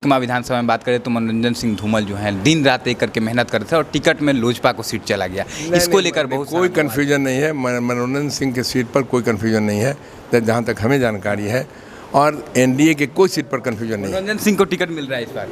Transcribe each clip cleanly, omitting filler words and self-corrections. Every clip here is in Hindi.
कुमार विधानसभा में बात करें तो मनोरंजन सिंह धूमल जो हैं दिन रात एक करके मेहनत कर रहे थे और टिकट में लोजपा को सीट चला गया। इसको लेकर बहुत कोई कन्फ्यूजन नहीं है। मनोरंजन सिंह के सीट पर कोई कन्फ्यूजन नहीं है जहाँ तक हमें जानकारी है, और एनडीए के कोई सीट पर कन्फ्यूजन नहीं है। मनोरंजन सिंह को टिकट मिल रहा है इस बार?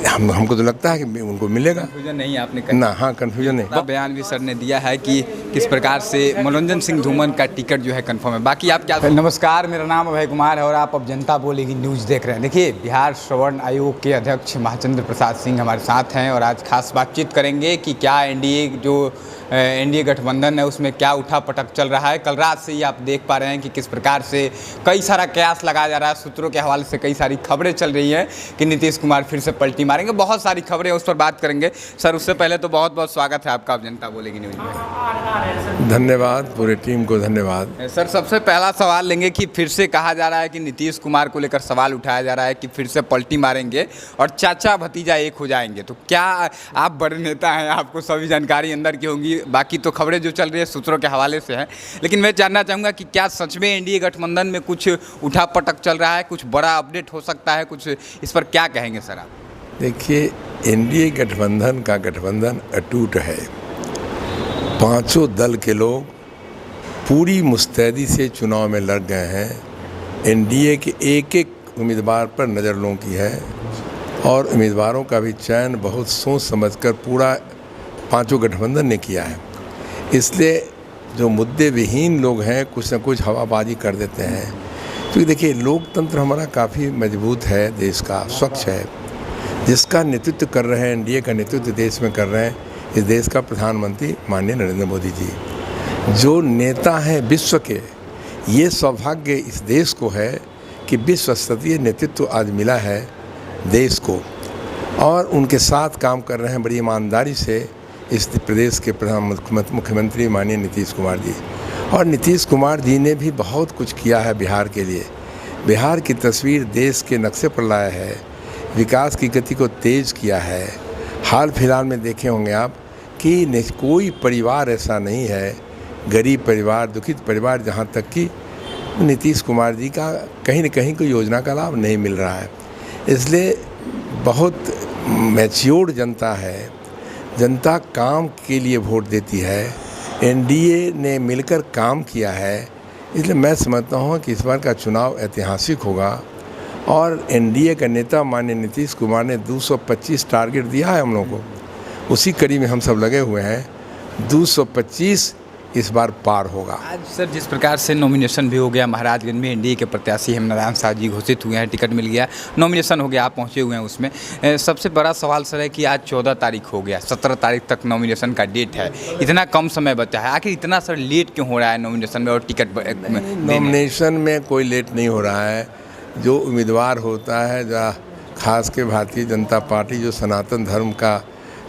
हमको तो लगता है कि उनको मिलेगा। कन्फ्यूजन नहीं आपने ना, हाँ कन्फ्यूजन नहीं। बयान भी सर ने दिया है कि किस प्रकार से मनोरंजन सिंह धूमल का टिकट जो है कंफर्म है। बाकी आप क्या? नमस्कार, मेरा नाम अभय कुमार है और आप अब जनता बोलेगी न्यूज़ देख रहे हैं। देखिए, बिहार श्रवण आयोग के अध्यक्ष महाचंद्र प्रसाद सिंह हमारे साथ हैं और आज खास बातचीत करेंगे कि क्या एनडीए गठबंधन है उसमें क्या उठापटक चल रहा है। कल रात से ही आप देख पा रहे हैं कि किस प्रकार से कई सारा कयास लगाया जा रहा है। सूत्रों के हवाले से कई सारी खबरें चल रही हैं कि नीतीश कुमार फिर से पलटी मारेंगे। बहुत सारी खबरें उस पर बात करेंगे। सर, उससे पहले तो बहुत बहुत स्वागत है आपका अब जनता बोलेगी न्यूज़ में। धन्यवाद, पूरे टीम को धन्यवाद। सर, सबसे पहला सवाल लेंगे कि फिर से कहा जा रहा है कि नीतीश कुमार को लेकर सवाल उठाया जा रहा है कि फिर से पलटी मारेंगे और चाचा भतीजा एक हो जाएंगे। तो क्या आप बड़े नेता हैं, आपको सभी जानकारी अंदर की होंगी। बाकी तो खबरें जो चल रही है सूत्रों के हवाले से हैं, लेकिन मैं जानना चाहूँगा कि क्या सच में एनडीए गठबंधन में कुछ उठापटक चल रहा है, कुछ बड़ा अपडेट हो सकता है, कुछ इस पर क्या कहेंगे सर आप? देखिए, एनडीए गठबंधन का गठबंधन अटूट है। पांचों दल के लोग पूरी मुस्तैदी से चुनाव में लड़ गए हैं। एनडीए के एक एक उम्मीदवार पर नज़र लोगों की है और उम्मीदवारों का भी चयन बहुत सोच समझकर पूरा पांचों गठबंधन ने किया है। इसलिए जो मुद्दे विहीन लोग हैं कुछ न कुछ हवाबाजी कर देते हैं। क्योंकि देखिए, लोकतंत्र हमारा काफ़ी मजबूत है, देश का स्वच्छ है, जिसका नेतृत्व कर रहे हैं, एनडीए का नेतृत्व देश में कर रहे हैं इस देश का प्रधानमंत्री माननीय नरेंद्र मोदी जी। जो नेता हैं विश्व के, ये सौभाग्य इस देश को है कि विश्व स्तरीय नेतृत्व आज मिला है देश को, और उनके साथ काम कर रहे हैं बड़ी ईमानदारी से इस प्रदेश के मुख्यमंत्री माननीय नीतीश कुमार जी। और नीतीश कुमार जी ने भी बहुत कुछ किया है बिहार के लिए। बिहार की तस्वीर देश के नक्शे पर लाया है, विकास की गति को तेज़ किया है। हाल फिलहाल में देखे होंगे आप कि कोई परिवार ऐसा नहीं है, गरीब परिवार, दुखित परिवार, जहाँ तक कि नीतीश कुमार जी का कहीं न कहीं कोई योजना का लाभ नहीं मिल रहा है। इसलिए बहुत मैच्योर्ड जनता है, जनता काम के लिए वोट देती है। एनडीए ने मिलकर काम किया है, इसलिए मैं समझता हूँ कि इस बार का चुनाव ऐतिहासिक होगा। और एनडीए का नेता माननीय नीतीश कुमार ने 225 टारगेट दिया है हम लोगों को, उसी कड़ी में हम सब लगे हुए हैं। 225 इस बार पार होगा। आज सर जिस प्रकार से नॉमिनेशन भी हो गया, महाराजगंज में एनडीए के प्रत्याशी हेमनारायण शाह जी घोषित हुए हैं, टिकट मिल गया, नॉमिनेशन हो गया, आप पहुंचे हुए हैं उसमें। सबसे बड़ा सवाल सर है कि आज 14 तारीख हो गया, 17 तारीख तक नॉमिनेशन का डेट है, इतना कम समय बचा है, आखिर इतना सर लेट क्यों हो रहा है नॉमिनेशन में और टिकट? नॉमिनेशन में कोई लेट नहीं हो रहा है। जो उम्मीदवार होता है, खास के भारतीय जनता पार्टी जो सनातन धर्म का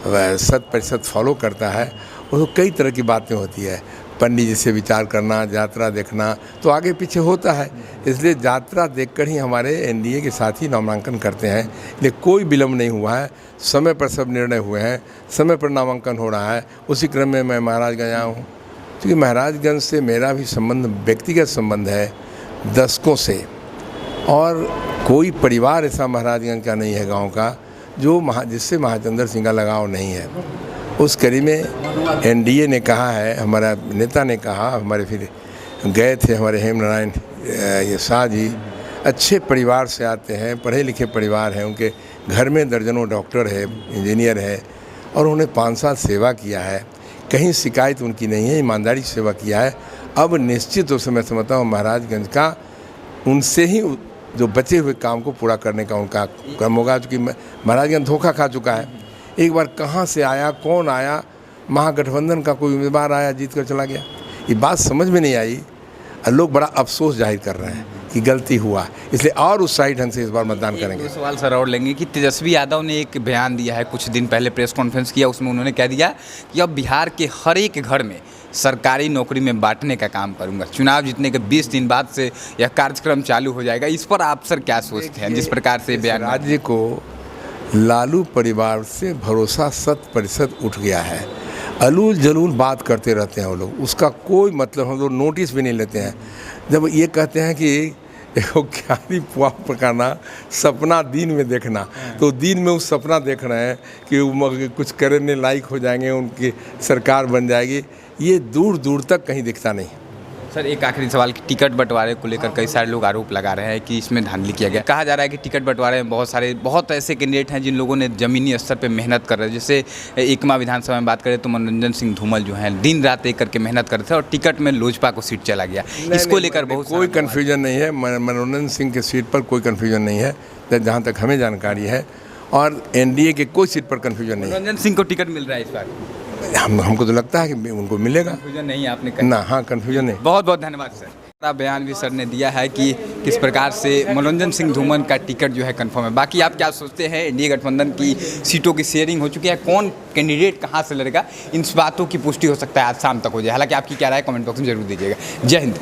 100% फॉलो करता है, उसको कई तरह की बातें होती है। पंडित जी से विचार करना, यात्रा देखना, तो आगे पीछे होता है। इसलिए यात्रा देखकर ही हमारे एनडीए के साथी नामांकन करते हैं। इसलिए कोई विलम्ब नहीं हुआ है, समय पर सब निर्णय हुए हैं, समय पर नामांकन हो रहा है। उसी क्रम में मैं महाराजगंज आया हूँ, क्योंकि महाराजगंज से मेरा भी संबंध, व्यक्तिगत संबंध है दशकों से, और कोई परिवार ऐसा महाराजगंज का नहीं है गाँव का जिससे महाचंद्र सिंह का लगाव नहीं है। उस कड़ी में एनडीए ने कहा है, हमारा नेता ने कहा, हमारे फिर गए थे हमारे हेमनारायण शाह जी, अच्छे परिवार से आते हैं, पढ़े लिखे परिवार हैं, उनके घर में दर्जनों डॉक्टर है, इंजीनियर है, और उन्होंने 5 साल सेवा किया है, कहीं शिकायत उनकी नहीं है, ईमानदारी से सेवा किया है। अब निश्चित रूप से मैं समझता हूँ महाराजगंज का उनसे ही जो बचे हुए काम को पूरा करने का उनका क्रम होगा, क्योंकि महाराजगंज धोखा खा चुका है। एक बार कहाँ से आया, कौन आया, महागठबंधन का कोई उम्मीदवार आया, जीत कर चला गया, ये बात समझ में नहीं आई और लोग बड़ा अफसोस जाहिर कर रहे हैं कि गलती हुआ। इसलिए और उत्साहित ढंग से इस बार मतदान करेंगे। सवाल सर और लेंगे कि तेजस्वी यादव ने एक बयान दिया है, कुछ दिन पहले प्रेस कॉन्फ्रेंस किया, उसमें उन्होंने कह दिया कि अब बिहार के हर एक घर में सरकारी नौकरी में बांटने का काम करूंगा। चुनाव जीतने के 20 दिन बाद से यह कार्यक्रम चालू हो जाएगा। इस पर आप सर क्या सोचते हैं, जिस प्रकार से बयान? राज्य को लालू परिवार से भरोसा 100% उठ गया है। अलूल जलूल बात करते रहते हैं वो लोग, उसका कोई मतलब हम लोग नोटिस भी नहीं लेते हैं। जब ये कहते हैं कि देखो क्यारी पुआ पकाना, सपना दिन में देखना, तो दिन में उस सपना देख रहे हैं कि वो कुछ करने लायक हो जाएंगे, उनकी सरकार बन जाएगी, ये दूर दूर तक कहीं दिखता नहीं। सर एक आखिरी सवाल कि टिकट बंटवारे को लेकर कई सारे लोग आरोप लगा रहे हैं कि इसमें धांधली किया गया। कहा जा रहा है कि टिकट बंटवारे में बहुत ऐसे कैंडिडेट हैं जिन लोगों ने ज़मीनी स्तर पे मेहनत कर रहे हैं। जैसे एकमा विधानसभा में बात करें तो मनोरंजन सिंह धूमल जो हैं दिन रात एक करके मेहनत कर रहे थे और टिकट में लोजपा को सीट चला गया। इसको लेकर बहुत कोई कन्फ्यूजन नहीं है, मनोरंजन सिंह की सीट पर कोई कन्फ्यूजन नहीं है जहाँ तक हमें जानकारी है, और एनडीए के कोई सीट पर कन्फ्यूजन नहीं है। मनोरंजन सिंह को टिकट मिल रहा है इस बार? हमको तो लगता है कि उनको मिलेगा। कन्फ्यूजन नहीं आपने कहा ना, हाँ कन्फ्यूजन नहीं। बहुत बहुत धन्यवाद सर। बड़ा बयान भी सर ने दिया है कि किस प्रकार से मनोरंजन सिंह धूमल का टिकट जो है कंफर्म है। बाकी आप क्या सोचते हैं, एनडीए गठबंधन की सीटों की शेयरिंग हो चुकी है, कौन कैंडिडेट कहां से लड़ेगा, इन बातों की पुष्टि हो सकता है आज शाम तक हो जाए। हालांकि आपकी क्या राय कमेंट बॉक्स में जरूर दीजिएगा। जय हिंद।